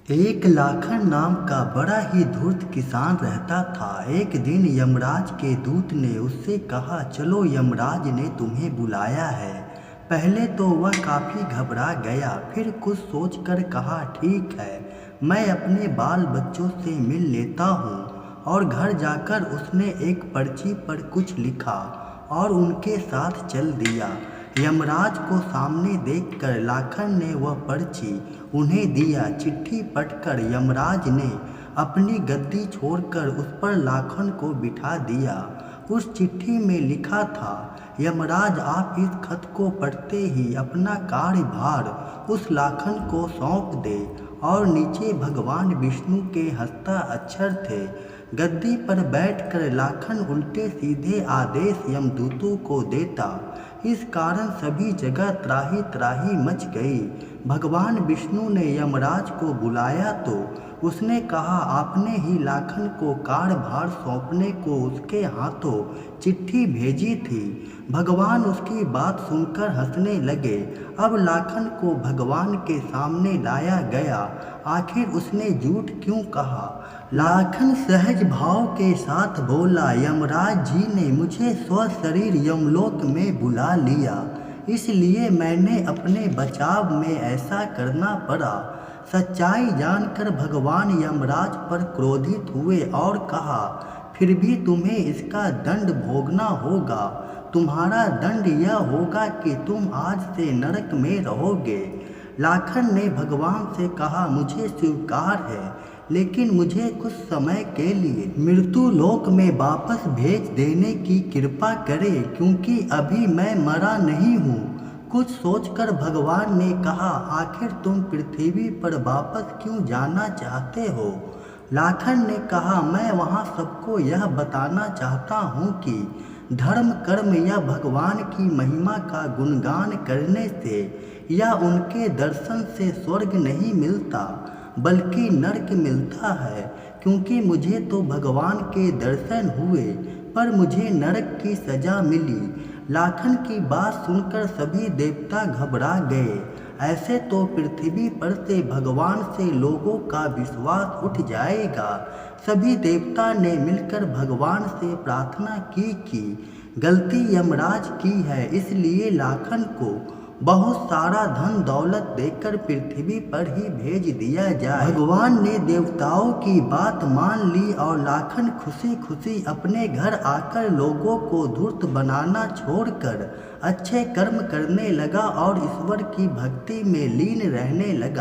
एक लाखन नाम का बड़ा ही धूर्त किसान रहता था। एक दिन यमराज के दूत ने उससे कहा, चलो यमराज ने तुम्हें बुलाया है। पहले तो वह काफ़ी घबरा गया, फिर कुछ सोचकर कहा, ठीक है, मैं अपने बाल बच्चों से मिल लेता हूँ। और घर जाकर उसने एक पर्ची पर कुछ लिखा और उनके साथ चल दिया। यमराज को सामने देखकर लाखन ने वह पर्ची उन्हें दिया। चिट्ठी पढ़कर यमराज ने अपनी गद्दी छोड़कर उस पर लाखन को बिठा दिया। उस चिट्ठी में लिखा था, यमराज आप इस खत को पढ़ते ही अपना कार्यभार उस लाखन को सौंप दे। और नीचे भगवान विष्णु के हस्ताक्षर थे। गद्दी पर बैठकर लाखन उल्टे सीधे आदेश यमदूतों को देता। इस कारण सभी जगह त्राही त्राही मच गई। भगवान विष्णु ने यमराज को बुलाया तो उसने कहा, आपने ही लाखन को कार्यभार सौंपने को उसके हाथों चिट्ठी भेजी थी। भगवान उसकी बात सुनकर हंसने लगे। अब लाखन को भगवान के सामने लाया गया। आखिर उसने झूठ क्यों कहा? लाखन सहज भाव के साथ बोला, यमराज जी ने मुझे स्वशरीर यमलोक में बुला लिया, इसलिए मैंने अपने बचाव में ऐसा करना पड़ा। सच्चाई जानकर भगवान यमराज पर क्रोधित हुए और कहा, फिर भी तुम्हें इसका दंड भोगना होगा। तुम्हारा दंड यह होगा कि तुम आज से नरक में रहोगे। लाखन ने भगवान से कहा, मुझे स्वीकार है, लेकिन मुझे कुछ समय के लिए मृत्यु लोक में वापस भेज देने की कृपा करें, क्योंकि अभी मैं मरा नहीं हूँ। कुछ सोचकर भगवान ने कहा, आखिर तुम पृथ्वी पर वापस क्यों जाना चाहते हो? लाखन ने कहा, मैं वहाँ सबको यह बताना चाहता हूँ कि धर्म कर्म या भगवान की महिमा का गुणगान करने से या उनके दर्शन से स्वर्ग नहीं मिलता, बल्कि नरक मिलता है। क्योंकि मुझे तो भगवान के दर्शन हुए, पर मुझे नरक की सजा मिली। लाखन की बात सुनकर सभी देवता घबरा गए। ऐसे तो पृथ्वी पर से भगवान से लोगों का विश्वास उठ जाएगा। सभी देवता ने मिलकर भगवान से प्रार्थना की कि गलती यमराज की है, इसलिए लाखन को बहुत सारा धन दौलत देकर पृथ्वी पर ही भेज दिया जाए। भगवान ने देवताओं की बात मान ली और लाखन खुशी खुशी अपने घर आकर लोगों को धूर्त बनाना छोड़कर अच्छे कर्म करने लगा और ईश्वर की भक्ति में लीन रहने लगा।